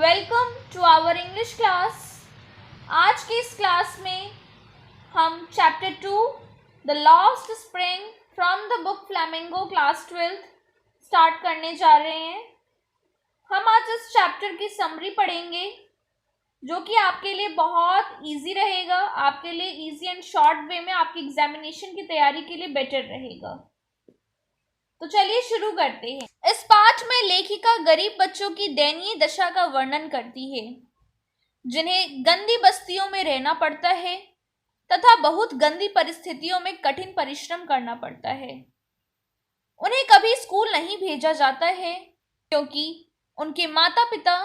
Welcome to our English class. आज की इस क्लास में हम chapter 2 the lost spring from the book Flamingo class 12th start करने जा रहे हैं। हम आज इस चैप्टर की समरी पढ़ेंगे जो कि आपके लिए बहुत इजी रहेगा, आपके लिए इजी एंड शॉर्ट वे में आपकी एग्जामिनेशन की तैयारी के लिए बेटर रहेगा। तो चलिए शुरू करते हैं। इस पाठ में लेखिका गरीब बच्चों की दयनीय दशा का वर्णन करती है, जिन्हें गंदी बस्तियों में रहना पड़ता है तथा बहुत गंदी परिस्थितियों में कठिन परिश्रम करना पड़ता है। उन्हें कभी स्कूल नहीं भेजा जाता है क्योंकि उनके माता पिता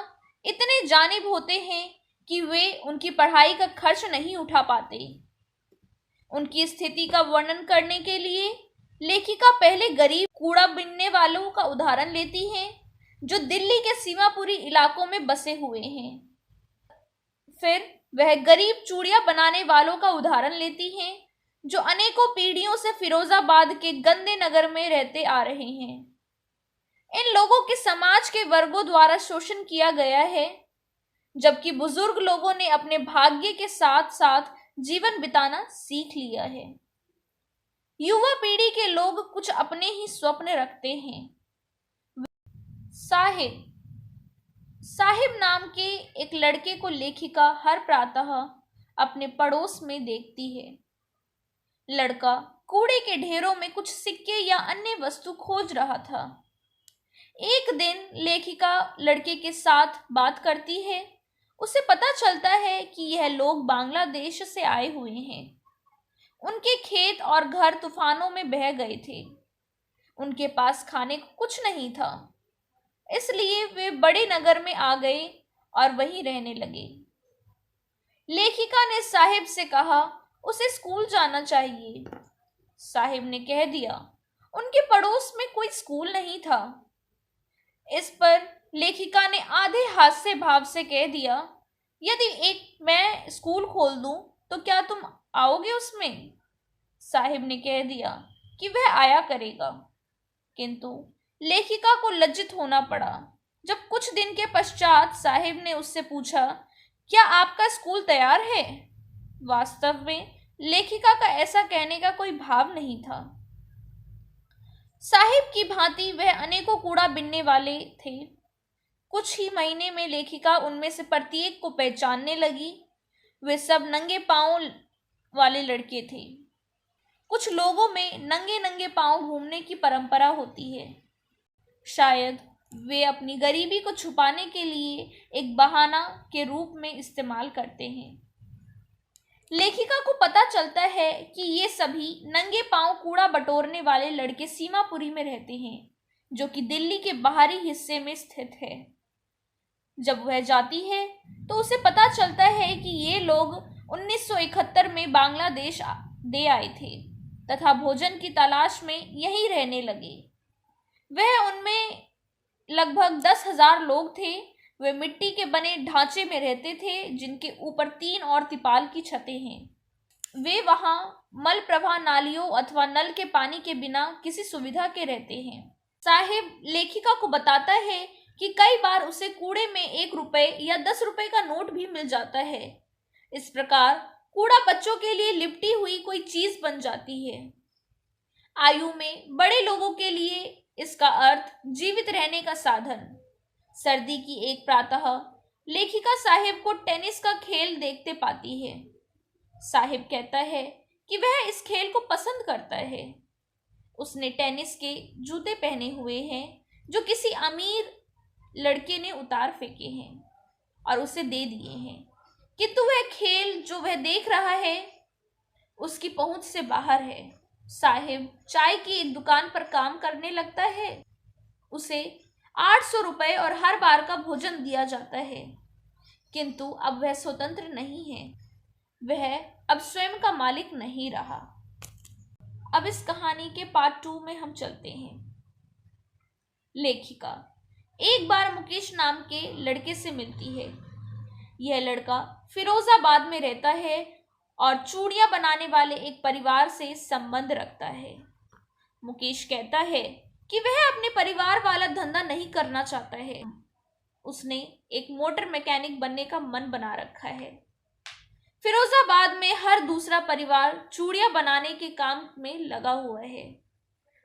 इतने जानिब होते हैं कि वे उनकी पढ़ाई का खर्च नहीं उठा पाते। उनकी स्थिति का वर्णन करने के लिए लेखिका पहले गरीब कूड़ा बीनने वालों का उदाहरण लेती हैं जो दिल्ली के सीमापुरी इलाकों में बसे हुए हैं। फिर वह गरीब चूड़ियां बनाने वालों का उदाहरण लेती हैं जो अनेकों पीढ़ियों से फिरोजाबाद के गंदे नगर में रहते आ रहे हैं। इन लोगों के समाज के वर्गों द्वारा शोषण किया गया है, जबकि बुजुर्ग लोगों ने अपने भाग्य के साथ साथ जीवन बिताना सीख लिया है। युवा पीढ़ी के लोग कुछ अपने ही स्वप्न रखते हैं। साहिब नाम के एक लड़के को लेखिका हर प्रातः अपने पड़ोस में देखती है। लड़का कूड़े के ढेरों में कुछ सिक्के या अन्य वस्तु खोज रहा था। एक दिन लेखिका लड़के के साथ बात करती है। उसे पता चलता है कि यह लोग बांग्लादेश से आए हुए हैं। उनके खेत और घर तूफानों में बह गए थे। उनके पास खाने को कुछ नहीं था, इसलिए वे बड़े नगर में आ गए और वहीं रहने लगे। लेखिका ने साहिब से कहा उसे स्कूल जाना चाहिए। साहिब ने कह दिया उनके पड़ोस में कोई स्कूल नहीं था। इस पर लेखिका ने आधे हास्य भाव से कह दिया, यदि मैं स्कूल खोल दूं तो क्या तुम आओगे उसमें? साहिब ने कह दिया कि वह आया करेगा, किंतु लेखिका को लज्जित होना पड़ा जब कुछ दिन के पश्चात साहिब ने उससे पूछा, क्या आपका स्कूल तैयार है? वास्तव में लेखिका का ऐसा कहने का कोई भाव नहीं था। साहिब की भांति वह अनेकों कूड़ा बीनने वाले थे। कुछ ही महीने में लेखिका उनमें से प्रत्येक को पहचानने लगी। वे सब नंगे पांव वाले लड़के थे। कुछ लोगों में नंगे नंगे पांव घूमने की परंपरा होती है। शायद वे अपनी गरीबी को छुपाने के लिए एक बहाना के रूप में इस्तेमाल करते हैं। लेखिका को पता चलता है कि ये सभी नंगे पांव कूड़ा बटोरने वाले लड़के सीमापुरी में रहते हैं, जो कि दिल्ली के बाहरी हिस्से में स्थित है। जब वह जाती है तो उसे पता चलता है कि ये लोग 1971 में बांग्लादेश दे आए थे तथा भोजन की तलाश में यहीं रहने लगे। वह उनमें लगभग 10,000 लोग थे। वे मिट्टी के बने ढांचे में रहते थे जिनके ऊपर 3 और तिपाल की छतें हैं। वे वहां मल प्रवाह नालियों अथवा नल के पानी के बिना किसी सुविधा के रहते हैं। साहिब लेखिका को बताता है कि कई बार उसे कूड़े में 1 रुपए या 10 रुपए का नोट भी मिल जाता है। इस प्रकार कूड़ा बच्चों के लिए लिपटी हुई कोई चीज बन जाती है। आयु में बड़े लोगों के लिए इसका अर्थ जीवित रहने का साधन। सर्दी की एक प्रातः लेखिका साहिब को टेनिस का खेल देखते पाती है। साहिब कहता है कि वह इस खेल को पसंद करता है। उसने टेनिस के जूते पहने हुए हैं जो किसी अमीर लड़के ने उतार फेंके हैं और उसे दे दिए हैं, किंतु वह खेल जो वह देख रहा है उसकी पहुंच से बाहर है। साहिब चाय की एक दुकान पर काम करने लगता है। उसे 800 रुपए और हर बार का भोजन दिया जाता है, किंतु अब वह स्वतंत्र नहीं है। वह अब स्वयं का मालिक नहीं रहा। अब इस कहानी के पार्ट 2 में हम चलते हैं। लेखिका एक बार मुकेश नाम के लड़के से मिलती है। यह लड़का फिरोजाबाद में रहता है और चूड़ियां बनाने वाले एक परिवार से संबंध रखता है। मुकेश कहता है कि वह अपने परिवार वाला धंधा नहीं करना चाहता है। उसने एक मोटर मैकेनिक बनने का मन बना रखा है। फिरोजाबाद में हर दूसरा परिवार चूड़ियां बनाने के काम में लगा हुआ है।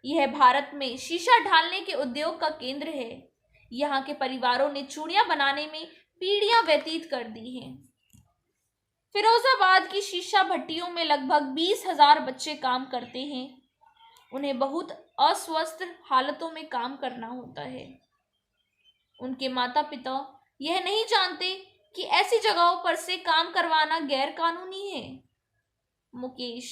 यह भारत में शीशा ढालने के उद्योग का केंद्र है। यहाँ के परिवारों ने चूड़ियां बनाने में पीढ़ियां व्यतीत कर दी हैं। फिरोजाबाद की शीशा भट्टियों में लगभग 20,000 बच्चे काम करते हैं। उन्हें बहुत अस्वस्थ हालतों में काम करना होता है। उनके माता पिता यह नहीं जानते कि ऐसी जगहों पर से काम करवाना गैर कानूनी है। मुकेश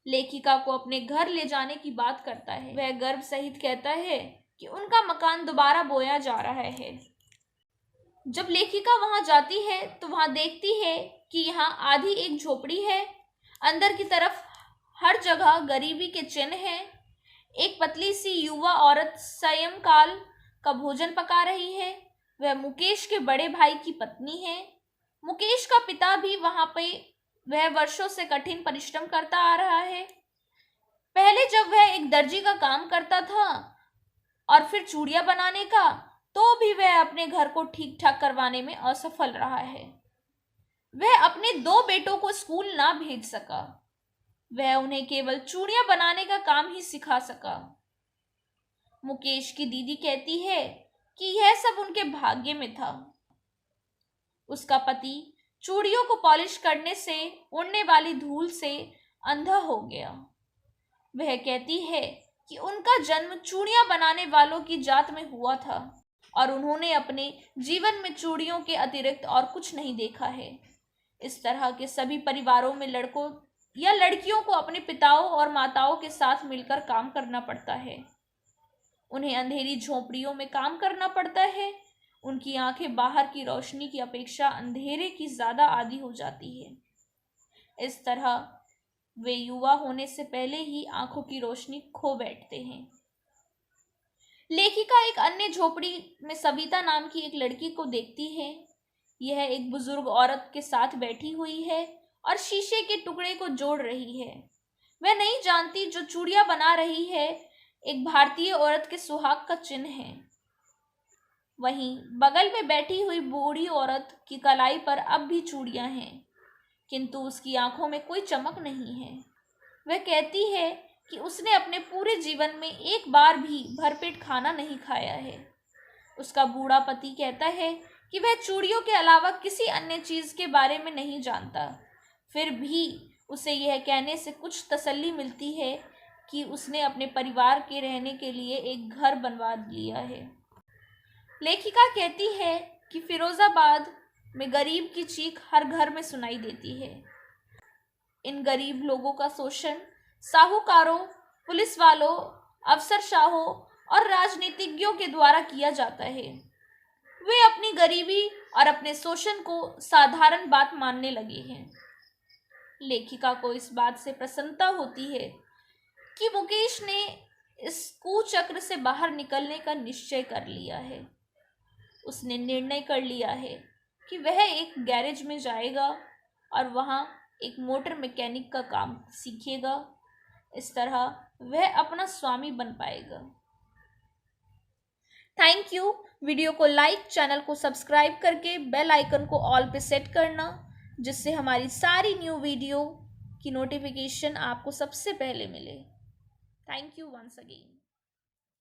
लेखिका को अपने घर ले जाने की बात करता है। वह गर्व सहित कहता है कि उनका मकान दोबारा बोया जा रहा है। जब लेखिका वहां जाती है तो वहां देखती है कि यहाँ आधी एक झोपड़ी है। अंदर की तरफ हर जगह गरीबी के चिन्ह हैं। एक पतली सी युवा औरत सायंकाल का भोजन पका रही है। वह मुकेश के बड़े भाई की पत्नी है। मुकेश का पिता भी वहां पे वह वर्षों से कठिन परिश्रम करता आ रहा है। पहले जब वह एक दर्जी का काम करता था और फिर चूड़ियां बनाने का, तो भी वह अपने घर को ठीक ठाक करवाने में असफल रहा है। वह अपने 2 बेटों को स्कूल ना भेज सका। वह उन्हें केवल चूड़ियां बनाने का काम ही सिखा सका। मुकेश की दीदी कहती है कि यह सब उनके भाग्य में था। उसका पति चूड़ियों को पॉलिश करने से उड़ने वाली धूल से अंधा हो गया। वह कहती है कि उनका जन्म चूड़ियां बनाने वालों की जात में हुआ था और उन्होंने अपने जीवन में चूड़ियों के अतिरिक्त और कुछ नहीं देखा है। इस तरह के सभी परिवारों में लड़कों या लड़कियों को अपने पिताओं और माताओं के साथ मिलकर काम करना पड़ता है। उन्हें अंधेरी झोपड़ियों में काम करना पड़ता है। उनकी आंखें बाहर की रोशनी की अपेक्षा अंधेरे की ज्यादा आदी हो जाती है। इस तरह वे युवा होने से पहले ही आंखों की रोशनी खो बैठते हैं। लेखिका एक अन्य झोपड़ी में सविता नाम की एक लड़की को देखती है। यह एक बुजुर्ग औरत के साथ बैठी हुई है और शीशे के टुकड़े को जोड़ रही है। वह नहीं जानती जो चूड़ियां बना रही है एक भारतीय औरत के सुहाग का चिन्ह है। वहीं बगल में बैठी हुई बूढ़ी औरत की कलाई पर अब भी चूड़ियां हैं, किंतु उसकी आंखों में कोई चमक नहीं है। वह कहती है कि उसने अपने पूरे जीवन में एक बार भी भरपेट खाना नहीं खाया है। उसका बूढ़ा पति कहता है कि वह चूड़ियों के अलावा किसी अन्य चीज के बारे में नहीं जानता। फिर भी उसे यह कहने से कुछ तसल्ली मिलती है कि उसने अपने परिवार के रहने के लिए एक घर बनवा लिया है। लेखिका कहती है कि फिरोजाबाद में गरीब की चीख हर घर में सुनाई देती है। इन गरीब लोगों का शोषण साहूकारों, पुलिस वालों, अफसरशाहों और राजनीतिज्ञों के द्वारा किया जाता है। वे अपनी गरीबी और अपने शोषण को साधारण बात मानने लगे हैं। लेखिका को इस बात से प्रसन्नता होती है कि मुकेश ने इस कुचक्र से बाहर निकलने का निश्चय कर लिया है। उसने निर्णय कर लिया है कि वह एक गैरेज में जाएगा और वहाँ एक मोटर मैकेनिक का काम सीखेगा। इस तरह वह अपना स्वामी बन पाएगा। Thank you. वीडियो को लाइक, चैनल को सब्सक्राइब करके बेल आइकन को ऑल पे सेट करना, जिससे हमारी सारी न्यू वीडियो की नोटिफिकेशन आपको सबसे पहले मिले। Thank you once again.